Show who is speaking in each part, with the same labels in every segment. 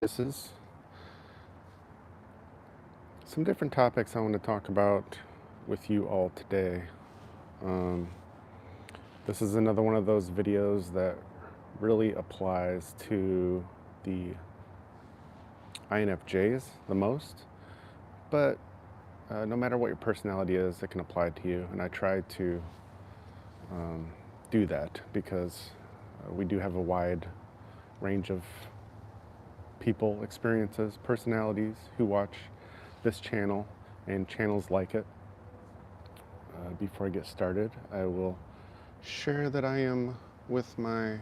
Speaker 1: This is some different topics I want to talk about with you all today. Um, this is another one of those videos that really applies to the INFJs the most, but no matter what your personality is, it can apply to you. And I try to um, do that because we do have a wide range of people, experiences, personalities who watch this channel and channels like it. Before I get started, I will share that I am with my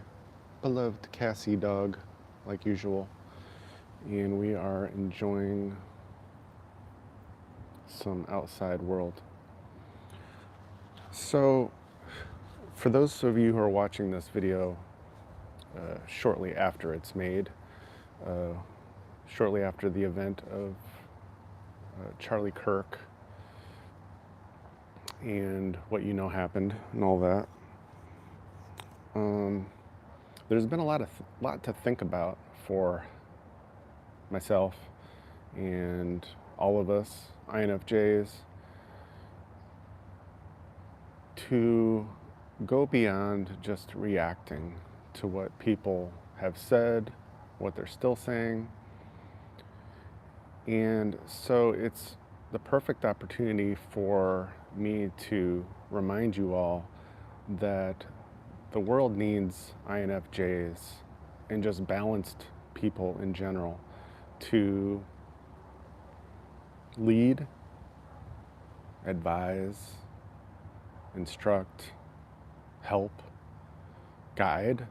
Speaker 1: beloved Cassie dog, like usual, and we are enjoying some outside world. So, for those of you who are watching this video shortly after it's made, uh, shortly after the event of Charlie Kirk and what you know happened and all that, there's been a lot to think about for myself and all of us INFJs to go beyond just reacting to what people have said, what they're still saying. And so it's the perfect opportunity for me to remind you all that the world needs INFJs and just balanced people in general to lead, advise, instruct, help, guide,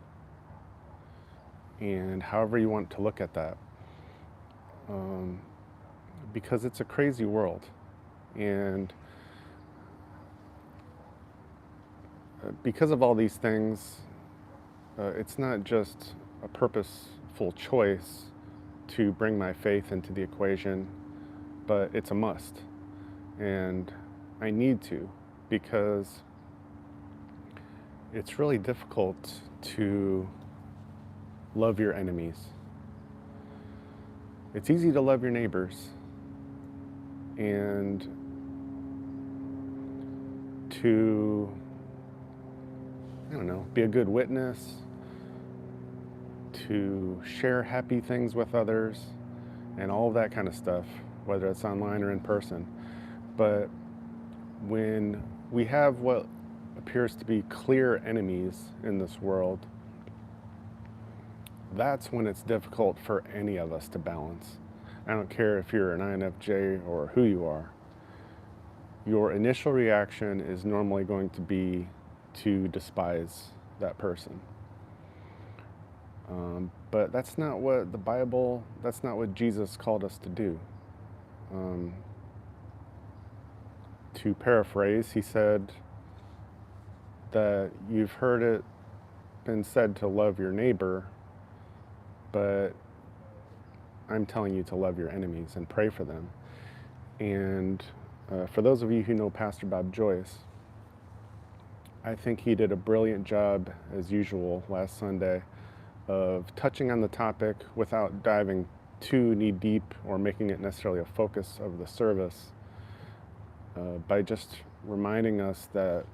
Speaker 1: and however you want to look at that. Because it's a crazy world, and because of all these things, it's not just a purposeful choice to bring my faith into the equation, but it's a must. And I need to, because it's really difficult to love your enemies. It's easy to love your neighbors and to, I don't know, be a good witness, to share happy things with others, and all of that kind of stuff, whether it's online or in person. But when we have what appears to be clear enemies in this world, that's when it's difficult for any of us to balance. I don't care if you're an INFJ or who you are. Your initial reaction is normally going to be to despise that person. But that's not what the Bible, that's not what Jesus called us to do. To paraphrase, he said that you've heard it been said to love your neighbor, but I'm telling you to love your enemies and pray for them. And for those of you who know Pastor Bob Joyce, I think he did a brilliant job, as usual, last Sunday of touching on the topic without diving too knee deep or making it necessarily a focus of the service, by just reminding us that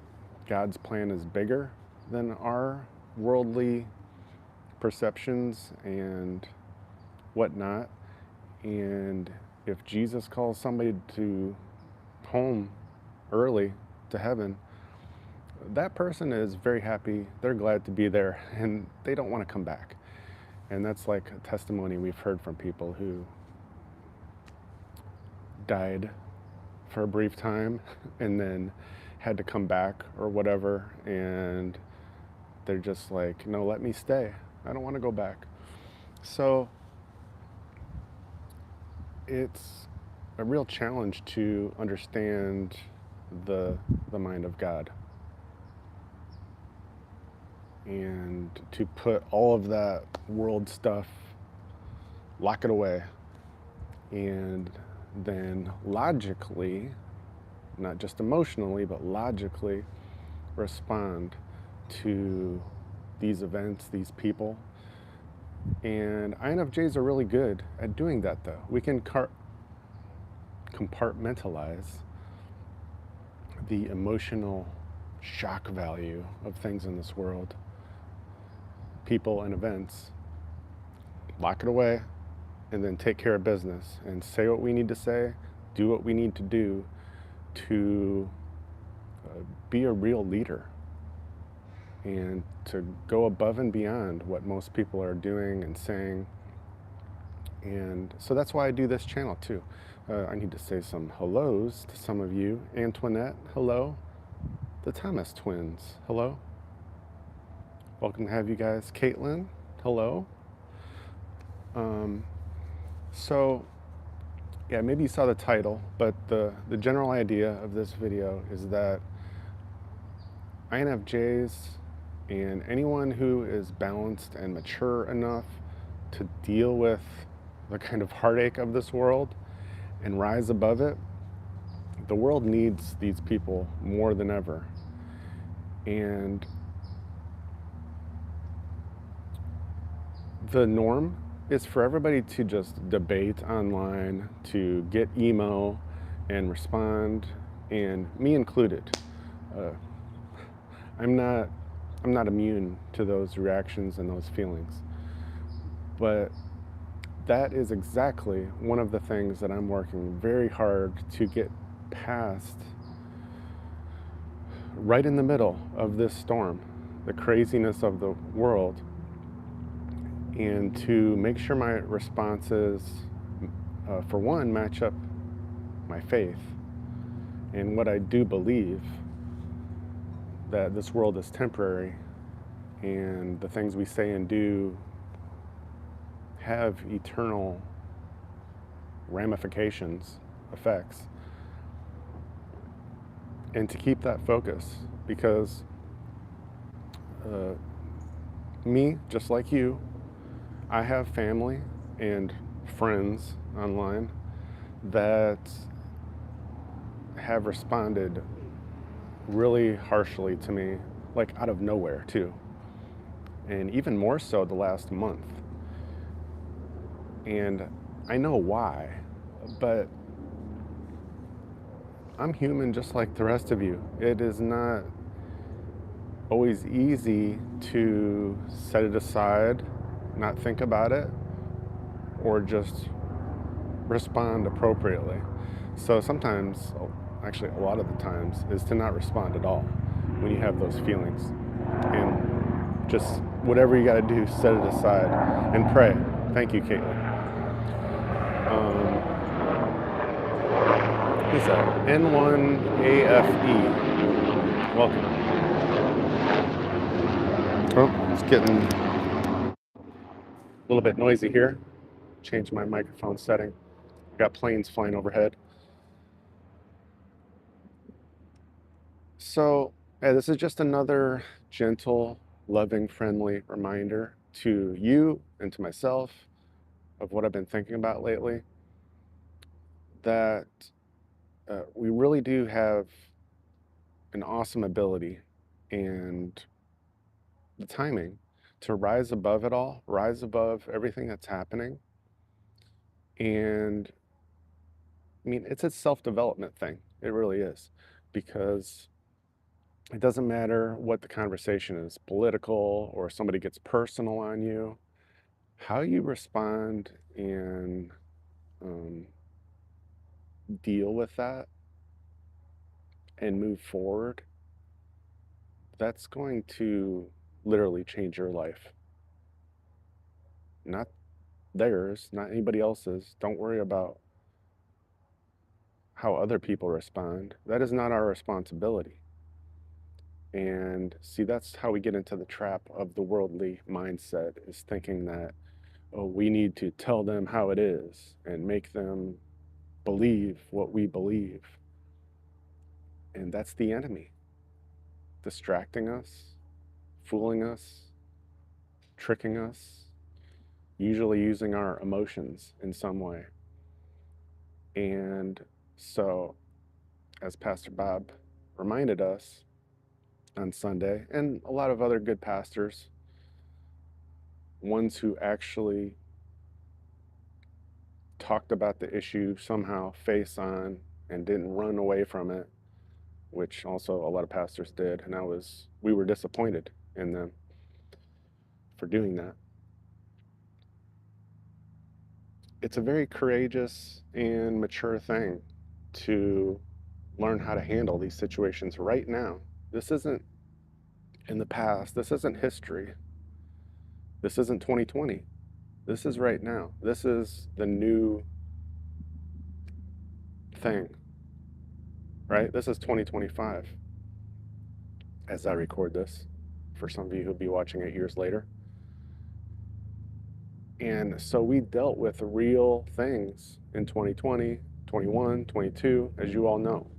Speaker 1: God's plan is bigger than our worldly perceptions and whatnot. And if Jesus calls somebody to home early to heaven, that person is very happy, they're glad to be there, and they don't want to come back. And that's like a testimony we've heard from people who died for a brief time and then had to come back or whatever, and they're just like, no, let me stay, I don't want to go back. So it's a real challenge to understand the mind of God and to put all of that world stuff, lock it away, and then logically, not just emotionally, but logically respond to these events, these people, And INFJs are really good at doing that, though. We can compartmentalize the emotional shock value of things in this world, people and events, lock it away, and then take care of business and say what we need to say, do what we need to do to be a real leader and to go above and beyond what most people are doing and saying. And so that's why I do this channel too. I need to say some hellos to some of you. Antoinette, hello. The Thomas twins, hello. Welcome to have you guys. Caitlin, hello. So yeah, maybe you saw the title, but the general idea of this video is that INFJs and anyone who is balanced and mature enough to deal with the kind of heartache of this world and rise above it, the world needs these people more than ever. And the norm is for everybody to just debate online, to get emo and respond, and me included. I'm not immune to those reactions and those feelings. But that is exactly one of the things that I'm working very hard to get past, right in the middle of this storm, the craziness of the world, and to make sure my responses, for one, match up my faith and what I do believe, that this world is temporary and the things we say and do have eternal ramifications, effects, and to keep that focus, because me, just like you, I have family and friends online that have responded really harshly to me, like out of nowhere too, and even more so the last month. And I know why, but I'm human just like the rest of you. It is not always easy to set it aside, not think about it, or just respond appropriately. So sometimes, actually a lot of the times, is to not respond at all when you have those feelings. And just whatever you gotta do, set it aside and pray. Thank you, Caitlin. Who's that? N1AFE. Welcome. Oh, it's getting a little bit noisy here. Change my microphone setting. Got planes flying overhead. So, this is just another gentle, loving, friendly reminder to you and to myself of what I've been thinking about lately, that we really do have an awesome ability and the timing to rise above it all, rise above everything that's happening. And I mean, it's a self-development thing. It really is, because it doesn't matter what the conversation is, political or somebody gets personal on you. How you respond and deal with that and move forward, that's going to literally change your life. Not theirs, not anybody else's. Don't worry about how other people respond. That is not our responsibility. And see, that's how we get into the trap of the worldly mindset, is thinking that, oh, we need to tell them how it is and make them believe what we believe. And that's the enemy, distracting us, fooling us, tricking us, usually using our emotions in some way. And so, as Pastor Bob reminded us on Sunday, and a lot of other good pastors, ones who actually talked about the issue somehow face on and didn't run away from it, which also a lot of pastors did, and we were disappointed in them for doing that. It's a very courageous and mature thing to learn how to handle these situations right now. This isn't in the past. This isn't history. This isn't 2020. This is right now. This is the new thing, right? This is 2025 as I record this for some of you who'll be watching it years later. And so we dealt with real things in 2020, 21, 22, as you all know.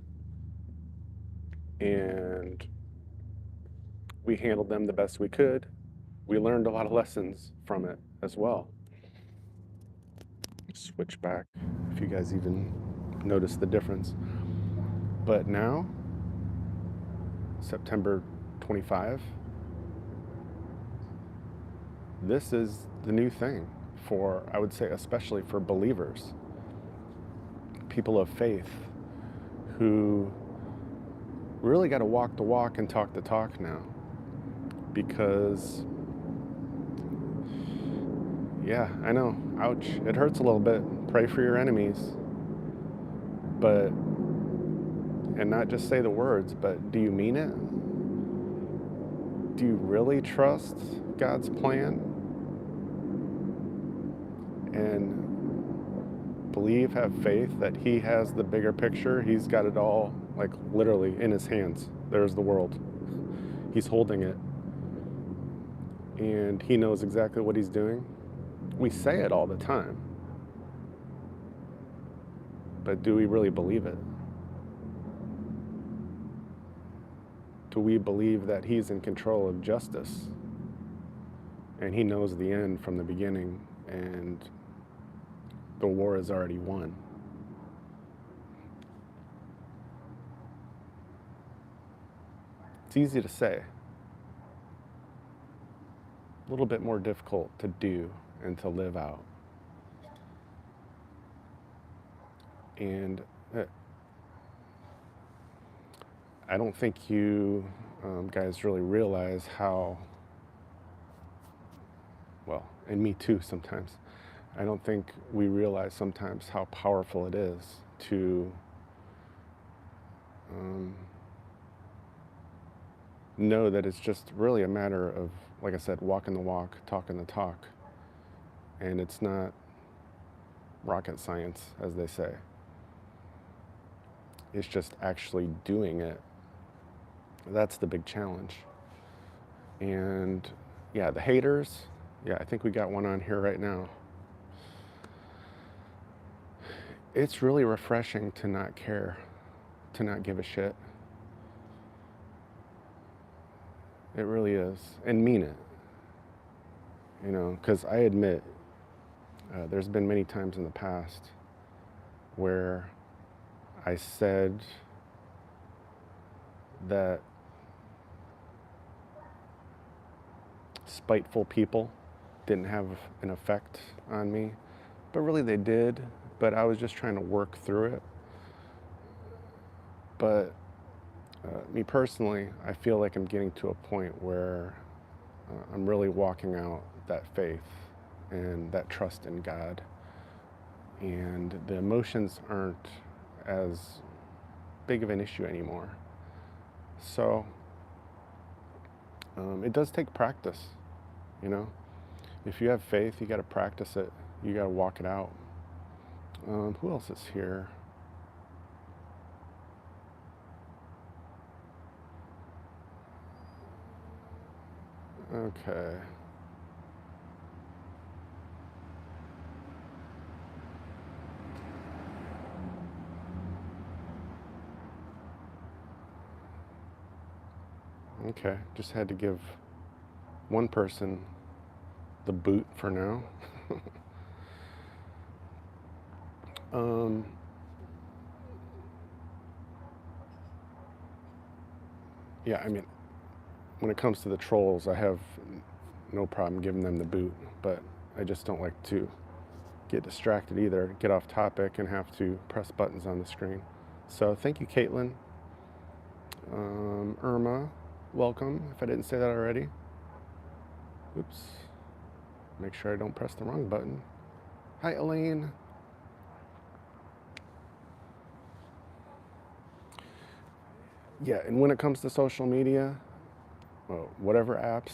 Speaker 1: And we handled them the best we could. We learned a lot of lessons from it as well. Switch back if you guys even notice the difference. But now, September 25, this is the new thing for, I would say, especially for believers, people of faith who really got to walk the walk and talk the talk now. Because, yeah, I know, ouch, it hurts a little bit. Pray for your enemies. But, and not just say the words, but do you mean it? Do you really trust God's plan? And believe, have faith that He has the bigger picture. He's got it all, like literally in His hands. There's the world. He's holding it. And He knows exactly what He's doing. We say it all the time. But do we really believe it? Do we believe that He's in control of justice? And He knows the end from the beginning, and the war is already won. It's easy to say. A little bit more difficult to do and to live out. And I don't think you guys really realize how, well, and me too sometimes, I don't think we realize sometimes how powerful it is to know that it's just really a matter of, like I said, walking the walk, talking the talk. And it's not rocket science, as they say. It's just actually doing it. That's the big challenge. And yeah, the haters, yeah, I think we got one on here right now. It's really refreshing to not care, to not give a shit. It really is. And mean it. You know, because I admit, there's been many times in the past where I said that spiteful people didn't have an effect on me, but really they did, but I was just trying to work through it. But me personally, I feel like I'm getting to a point where I'm really walking out that faith and that trust in God, and the emotions aren't as big of an issue anymore. So it does take practice, you know. If you have faith, you got to practice it. You got to walk it out. Who else is here? Okay. Okay, just had to give one person the boot for now. Yeah, I mean, when it comes to the trolls, I have no problem giving them the boot, but I just don't like to get distracted either, get off topic and have to press buttons on the screen. So thank you, Caitlin. Irma, welcome, if I didn't say that already. Oops. Make sure I don't press the wrong button. Hi, Elaine. Yeah, and when it comes to social media, well, whatever apps,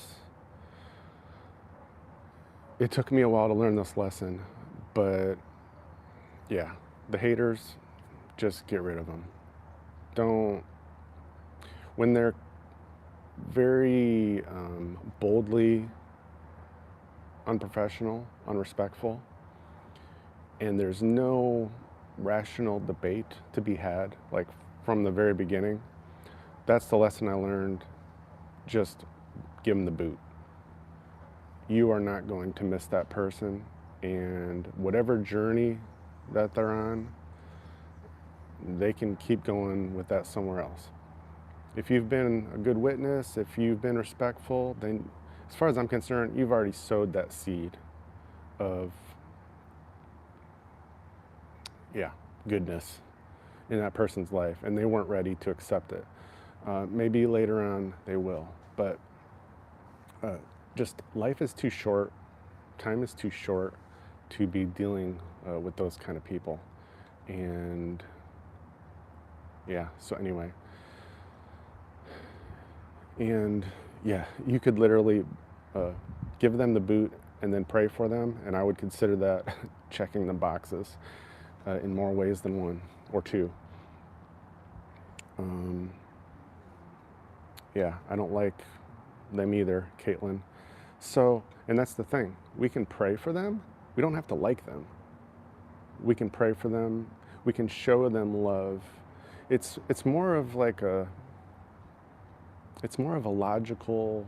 Speaker 1: it took me a while to learn this lesson, but yeah, the haters, just get rid of them. Don't, when they're very boldly unprofessional, unrespectful, and there's no rational debate to be had, like from the very beginning, that's the lesson I learned. Just give them the boot. You are not going to miss that person, and whatever journey that they're on, they can keep going with that somewhere else. If you've been a good witness, if you've been respectful, then as far as I'm concerned, you've already sowed that seed of, goodness in that person's life, and they weren't ready to accept it. Maybe later on they will, but just life is too short, time is too short to be dealing with those kind of people. And yeah, so anyway. And yeah, you could literally give them the boot and then pray for them, and I would consider that checking the boxes in more ways than one or two. Yeah, I don't like them either, Caitlin. So, and that's the thing, we can pray for them, we don't have to like them. We can pray for them, we can show them love. It's more of like a, it's more of a logical,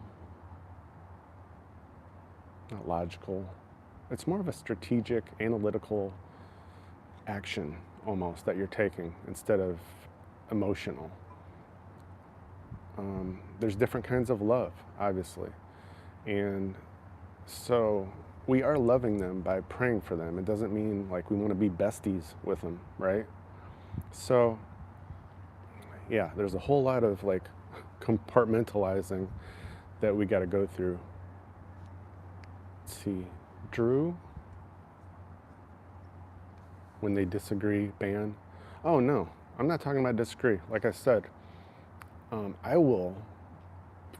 Speaker 1: not logical, it's more of a strategic, analytical action almost that you're taking instead of emotional. There's different kinds of love, obviously. And so we are loving them by praying for them. It doesn't mean like we want to be besties with them, right? So yeah, there's a whole lot of like compartmentalizing that we got to go through. Let's see, Drew, when they disagree, ban. Oh no, I'm not talking about disagree. Like I said, I will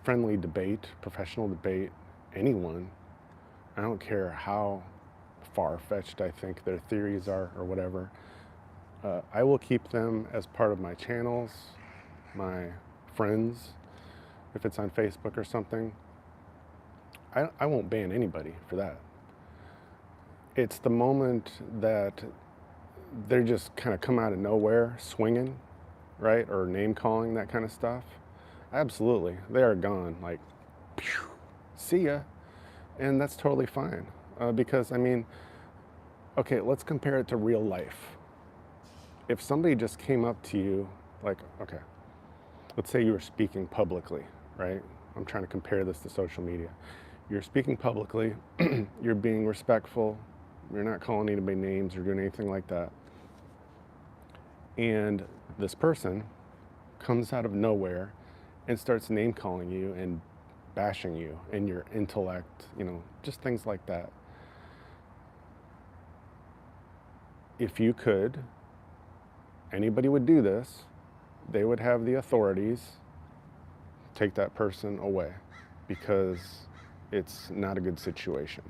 Speaker 1: friendly debate, professional debate anyone. I don't care how far-fetched I think their theories are or whatever. I will keep them as part of my channels, my friends, if it's on Facebook or something. I won't ban anybody for that. It's the moment that they're just kind of come out of nowhere swinging, right? Or name calling, that kind of stuff. Absolutely, they are gone, like, phew, see ya. And that's totally fine. Because, I mean, okay, let's compare it to real life. If somebody just came up to you, like, okay, let's say you were speaking publicly, right? I'm trying to compare this to social media. You're speaking publicly, you're being respectful, you're not calling anybody names or doing anything like that. And this person comes out of nowhere and starts name calling you and bashing you and your intellect, just things like that. If you could, anybody would do this, they would have the authorities take that person away because it's not a good situation.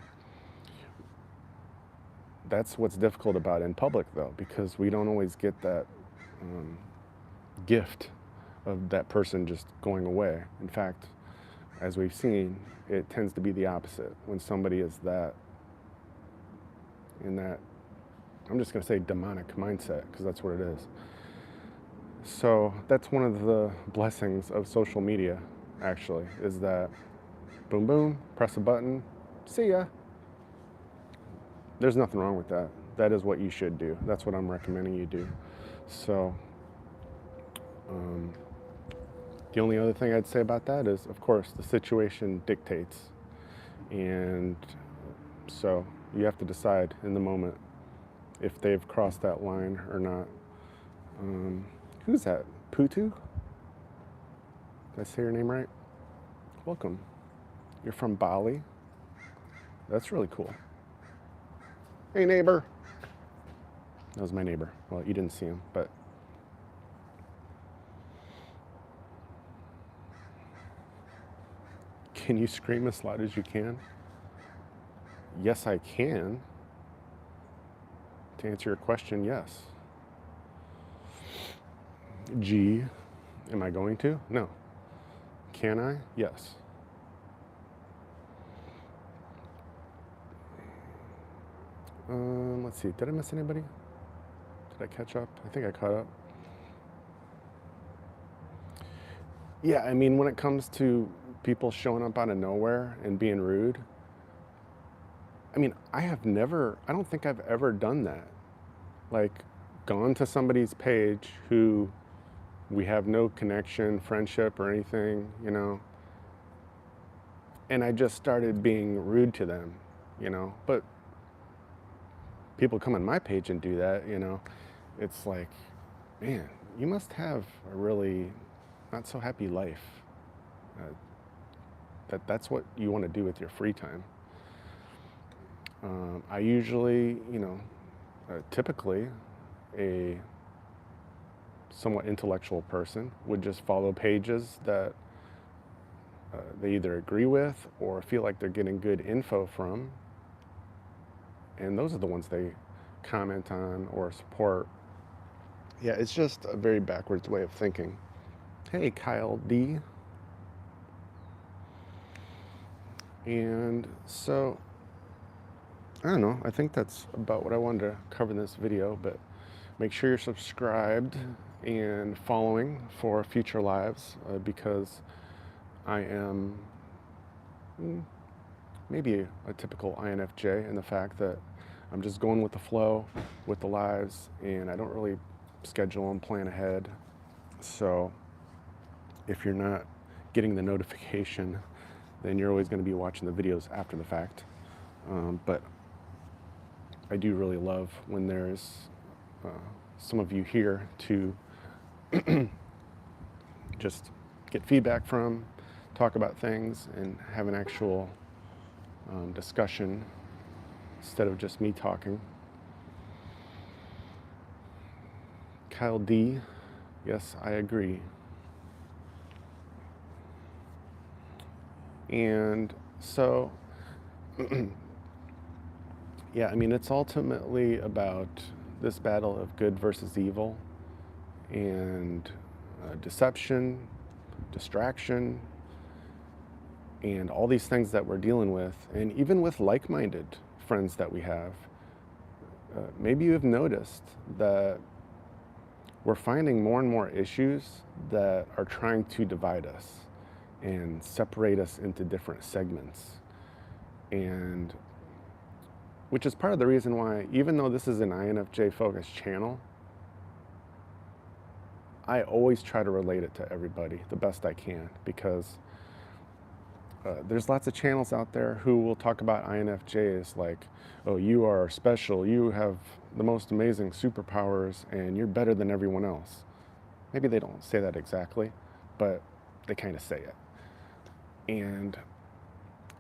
Speaker 1: That's what's difficult about it in public, though, because we don't always get that gift of that person just going away. In fact, as we've seen, it tends to be the opposite when somebody is that, in that, I'm just going to say demonic mindset, because that's what it is. So that's one of the blessings of social media, actually, is that boom, boom, press a button, see ya. There's nothing wrong with that. That is what you should do. That's what I'm recommending you do. So the only other thing I'd say about that is, of course, the situation dictates. And so you have to decide in the moment if they've crossed that line or not. Who's that? Putu? Did I say your name right? Welcome. You're from Bali? That's really cool. Hey, neighbor. That was my neighbor. Well, you didn't see him, but can you scream as loud as you can? Yes, I can. To answer your question, yes. G, am I going to? No. Can I? Yes. Let's see. Did I miss anybody? Did I catch up? I think I caught up. Yeah, I mean, when it comes to people showing up out of nowhere and being rude, I mean, I don't think I've ever done that. Like, gone to somebody's page who we have no connection, friendship, or anything, and I just started being rude to them, But people come on my page and do that, it's like, man, you must have a really not so happy life. That's what you want to do with your free time. I usually, typically a somewhat intellectual person would just follow pages that they either agree with or feel like they're getting good info from. And those are the ones they comment on or support. Yeah, it's just a very backwards way of thinking. Hey, Kyle D. And so, I don't know, I think that's about what I wanted to cover in this video, but make sure you're subscribed and following for future lives because I am maybe a typical INFJ in the fact that I'm just going with the flow with the lives and I don't really schedule and plan ahead. So if you're not getting the notification, then you're always going to be watching the videos after the fact. But I do really love when there's some of you here to just get feedback from, talk about things, and have an actual discussion instead of just me talking. Kyle D, yes, I agree. And so, yeah, I mean, it's ultimately about this battle of good versus evil and deception, distraction, and all these things that we're dealing with, and even with like-minded friends that we have. Maybe you've noticed that we're finding more and more issues that are trying to divide us and separate us into different segments. And which is part of the reason why, even though this is an INFJ focused channel, I always try to relate it to everybody the best I can, because there's lots of channels out there who will talk about INFJs like, oh, you are special, you have the most amazing superpowers, and you're better than everyone else. Maybe they don't say that exactly, but they kind of say it. And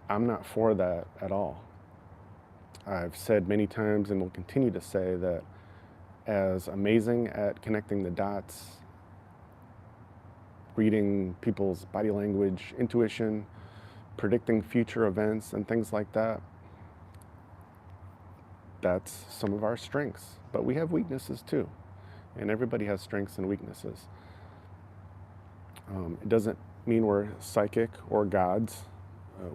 Speaker 1: I'm not for that at all. I've said many times and will continue to say that as amazing at connecting the dots, reading people's body language, intuition, predicting future events and things like that, that's some of our strengths. But we have weaknesses too. And everybody has strengths and weaknesses. It doesn't mean we're psychic or gods.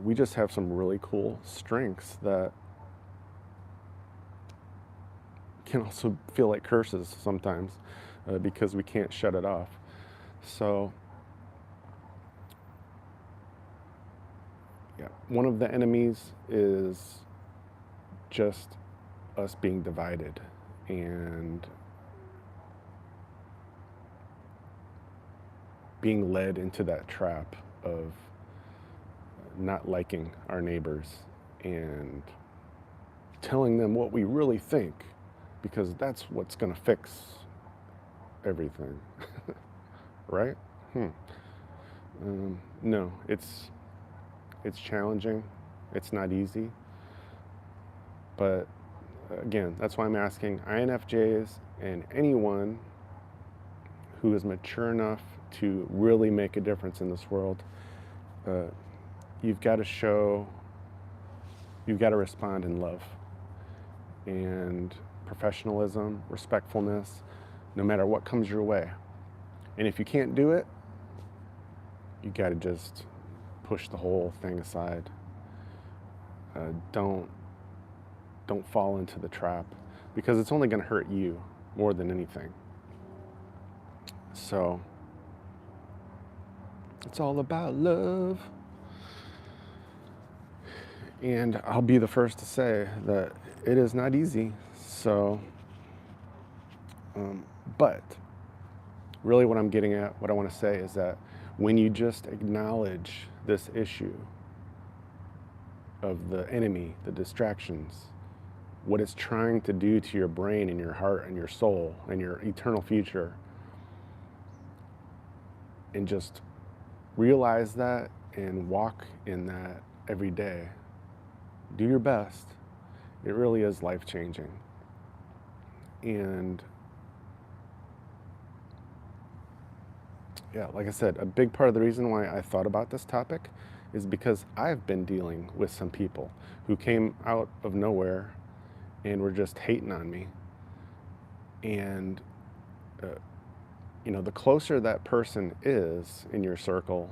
Speaker 1: We just have some really cool strengths that can also feel like curses sometimes because we can't shut it off. So, yeah, one of the enemies is just us being divided and being led into that trap of not liking our neighbors and telling them what we really think, because that's what's going to fix everything. Right? No, it's challenging. It's not easy. But again, that's why I'm asking INFJs and anyone who is mature enough to really make a difference in this world, you've got to respond in love and professionalism, respectfulness, no matter what comes your way. And if you can't do it, you got to just push the whole thing aside. Don't fall into the trap, because it's only going to hurt you more than anything. So it's all about love. And I'll be the first to say that it is not easy. So, but really what I'm getting at, what I want to say is that when you just acknowledge this issue of the enemy, the distractions, what it's trying to do to your brain and your heart and your soul and your eternal future, and just realize that and walk in that every day, do your best, it really is life-changing. And yeah, like I said, a big part of the reason why I thought about this topic is because I've been dealing with some people who came out of nowhere and were just hating on me. And, the closer that person is in your circle,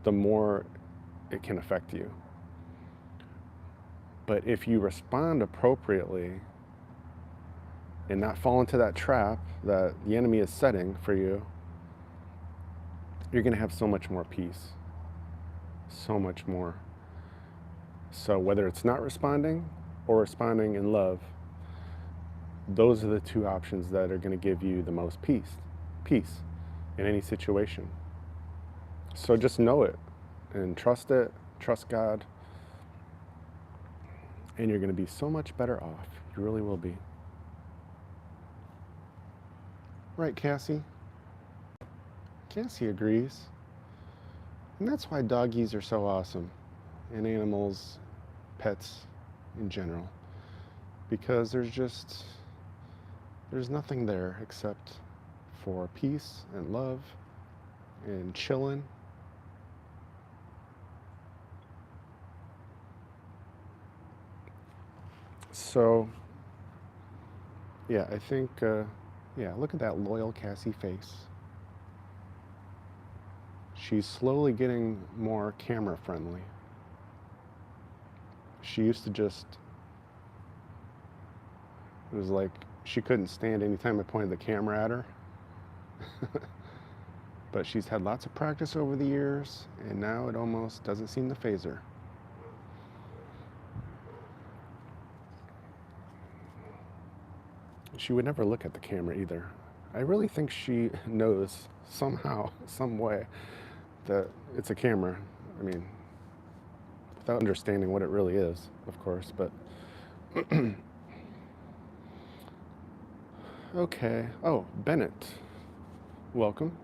Speaker 1: the more it can affect you. But if you respond appropriately and not fall into that trap that the enemy is setting for you, you're going to have so much more peace. So much more. So whether it's not responding or responding in love, those are the two options that are going to give you the most peace in any situation. So just know it and trust God, and you're going to be so much better off. You really will be. Right, Cassie? Cassie agrees. And that's why doggies are so awesome, and animals, pets in general, because there's nothing there except for peace and love and chilling. So yeah, I think look at that loyal Cassie face. She's slowly getting more camera friendly. She used to it was like she couldn't stand any time I pointed the camera at her. But she's had lots of practice over the years, and now it almost doesn't seem to faze her. She would never look at the camera either. I really think she knows somehow, some way, that it's a camera. I mean, without understanding what it really is, of course, but okay. Oh, Bennett, welcome.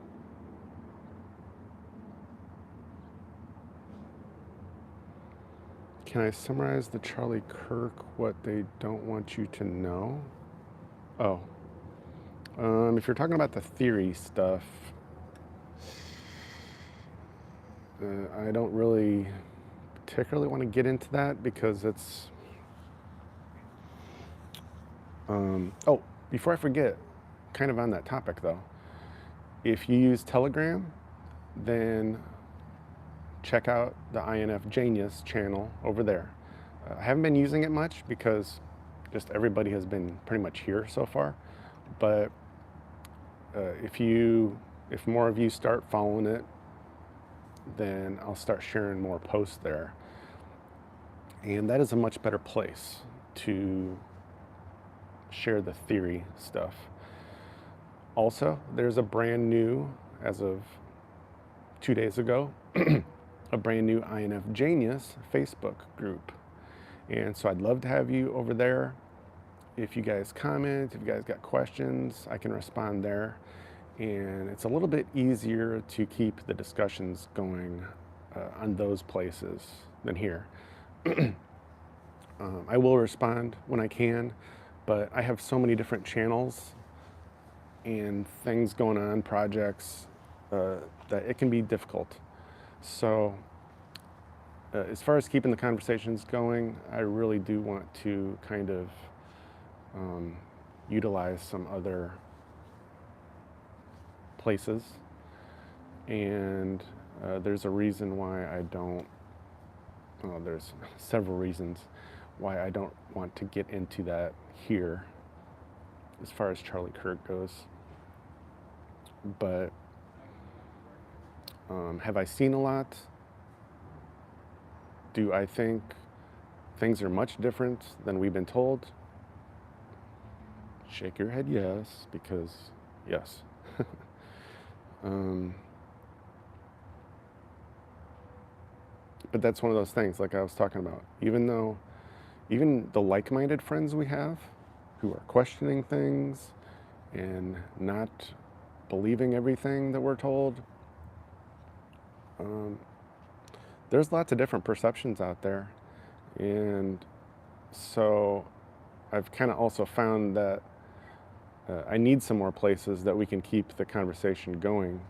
Speaker 1: Can I summarize the Charlie Kirk, what they don't want you to know? Oh, if you're talking about the theory stuff, I don't really particularly want to get into that because it's... oh, before I forget, kind of on that topic though, if you use Telegram, then check out the INFJenius channel over there. I haven't been using it much because just everybody has been pretty much here so far, but if more of you start following it, then I'll start sharing more posts there. And that is a much better place to share the theory stuff. Also, there's a brand new, as of 2 days ago, a a brand new INFJenius Facebook group. And so I'd love to have you over there. If you guys comment, if you guys got questions, I can respond there. And it's a little bit easier to keep the discussions going on those places than here. I will respond when I can, but I have so many different channels and things going on, projects, that it can be difficult. So as far as keeping the conversations going, I really do want to kind of utilize some other places. And there's a reason why I don't, there's several reasons why I don't want to get into that here as far as Charlie Kirk goes. But have I seen a lot? Do I think things are much different than we've been told? Shake your head yes, because yes. But that's one of those things, like I was talking about. Even the like-minded friends we have who are questioning things and not believing everything that we're told, there's lots of different perceptions out there. And so I've kind of also found that I need some more places that we can keep the conversation going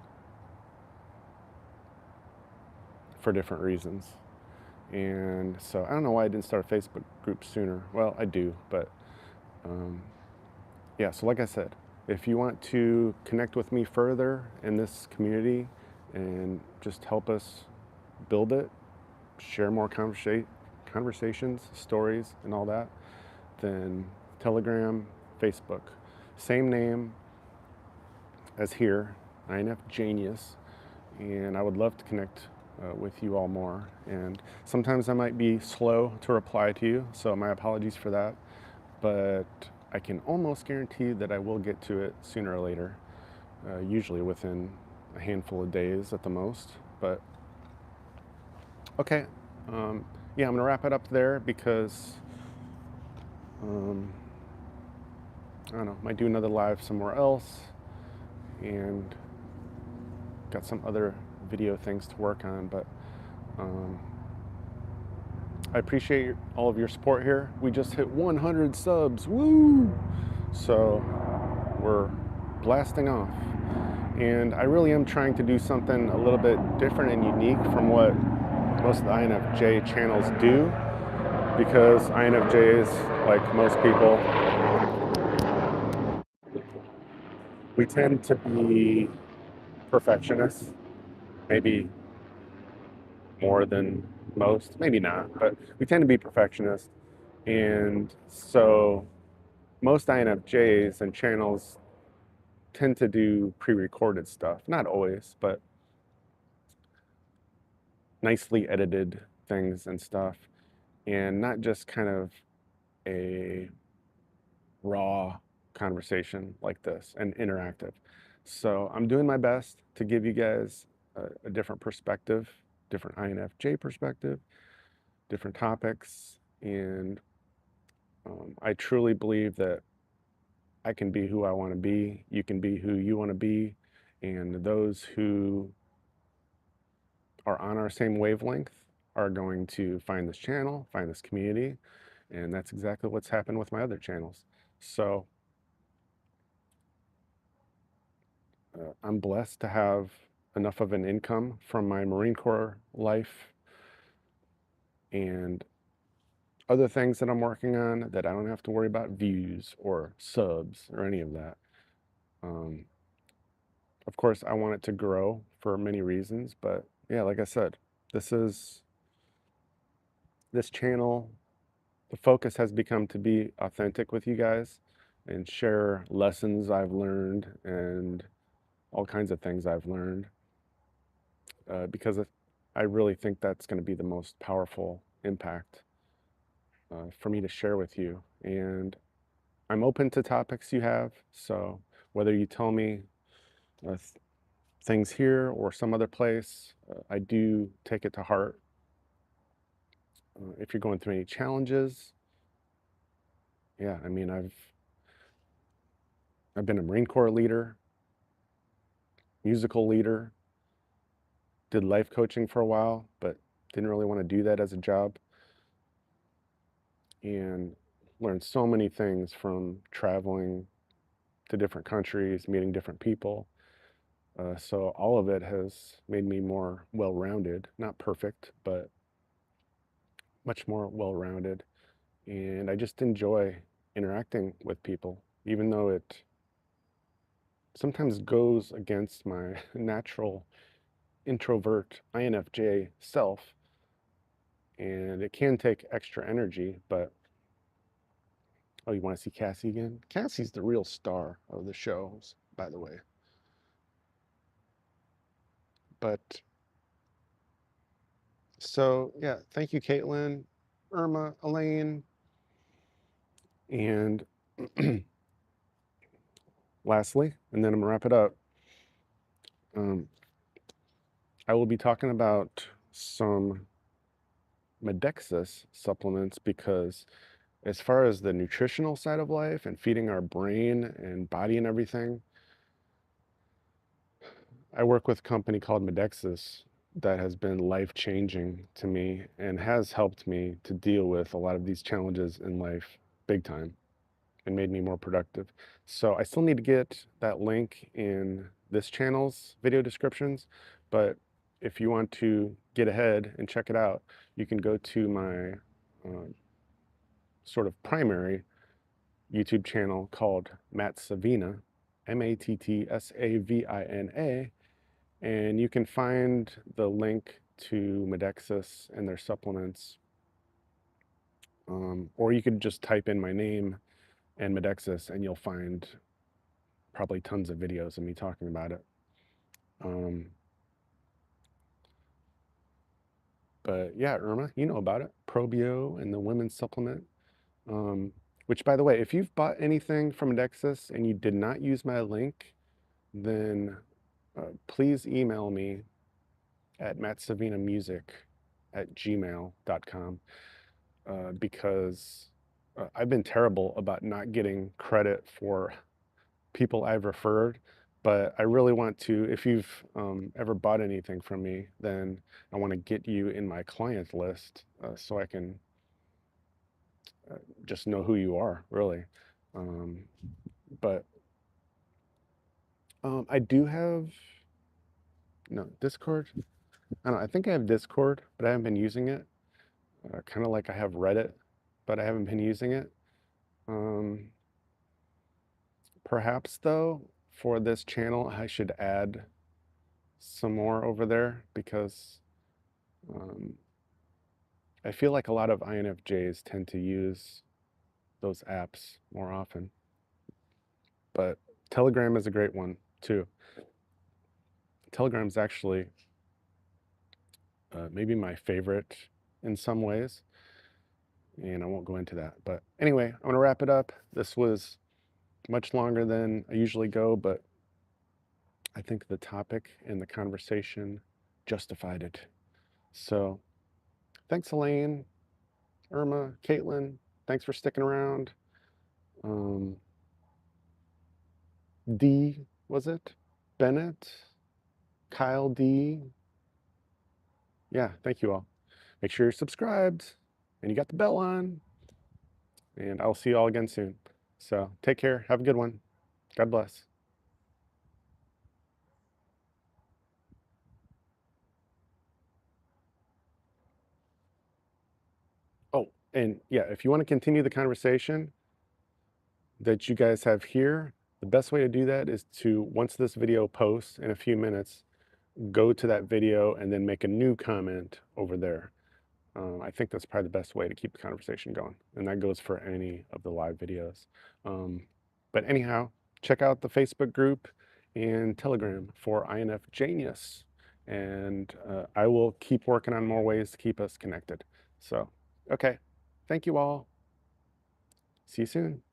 Speaker 1: for different reasons. And so I don't know why I didn't start a Facebook group sooner. Well, I do, but yeah, so like I said, if you want to connect with me further in this community and just help us build it, share more conversations, stories, and all that, then Telegram, Facebook, same name as here, INFJenius, and I would love to connect with you all more. And sometimes I might be slow to reply to you, so my apologies for that, but I can almost guarantee that I will get to it sooner or later, usually within a handful of days at the most. But okay, yeah, I'm gonna wrap it up there because I don't know, might do another live somewhere else, and got some other video things to work on. But I appreciate all of your support here. We just hit 100 subs, woo! So we're blasting off, and I really am trying to do something a little bit different and unique from what most of the INFJ channels do, because INFJs, like most people, we tend to be perfectionists, maybe more than most, maybe not, but we tend to be perfectionists. And so most INFJs and channels tend to do pre-recorded stuff, not always, but nicely edited things and stuff, and not just kind of a raw conversation like this and interactive. So I'm doing my best to give you guys a different perspective, different INFJ perspective, different topics, and I truly believe that I can be who I want to be, you can be who you want to be, and those who are on our same wavelength are going to find this channel, find this community, and that's exactly what's happened with my other channels. So I'm blessed to have enough of an income from my Marine Corps life and other things that I'm working on that I don't have to worry about views or subs or any of that. Of course, I want it to grow for many reasons, but yeah, like I said, this channel, the focus has become to be authentic with you guys and share lessons I've learned and all kinds of things I've learned, because I really think that's going to be the most powerful impact for me to share with you. And I'm open to topics you have, so whether you tell me things here or some other place, I do take it to heart. If you're going through any challenges, yeah, I mean, I've been a Marine Corps leader, musical leader, did life coaching for a while, but didn't really want to do that as a job, and learned so many things from traveling to different countries, meeting different people. So all of it has made me more well-rounded, not perfect, but much more well-rounded. And I just enjoy interacting with people, even though it sometimes goes against my natural introvert INFJ self, and it can take extra energy. But oh, you want to see Cassie again? Cassie's the real star of the shows, by the way. But so yeah, thank you, Caitlin, Irma, Elaine, and lastly, and then I'm gonna wrap it up. I will be talking about some Medexus supplements because as far as the nutritional side of life and feeding our brain and body and everything, I work with a company called Medexus that has been life-changing to me and has helped me to deal with a lot of these challenges in life big time and made me more productive. So I still need to get that link in this channel's video descriptions, but if you want to get ahead and check it out, you can go to my sort of primary YouTube channel called Matt Savina, Mattsavina, and you can find the link to Medexus and their supplements, or you could just type in my name and Medexus and you'll find probably tons of videos of me talking about it. But yeah, Irma, you know about it, Probio and the women's supplement. Which, by the way, if you've bought anything from Medexus and you did not use my link, then please email me at mattsavinamusic@gmail.com because I've been terrible about not getting credit for people I've referred, but I really want to. If you've ever bought anything from me, then I want to get you in my client list so I can just know who you are, really. But I do have, no, Discord. I don't know, I think I have Discord, but I haven't been using it. Kind of like I have Reddit, but I haven't been using it. Perhaps though, for this channel, I should add some more over there because I feel like a lot of INFJs tend to use those apps more often. But Telegram is a great one too. Telegram is actually maybe my favorite in some ways, and I won't go into that. But anyway, I'm gonna wrap it up. This was much longer than I usually go, but I think the topic and the conversation justified it. So thanks, Elaine, Irma, Caitlin. Thanks for sticking around. D, was it? Bennett, Kyle D. Yeah, thank you all. Make sure you're subscribed and you got the bell on. And I'll see you all again soon. So take care. Have a good one. God bless. Oh, and yeah, if you want to continue the conversation that you guys have here, the best way to do that is to, once this video posts in a few minutes, go to that video and then make a new comment over there. I think that's probably the best way to keep the conversation going. And that goes for any of the live videos. But anyhow, check out the Facebook group and Telegram for INFJenius. And I will keep working on more ways to keep us connected. So, okay. Thank you all. See you soon.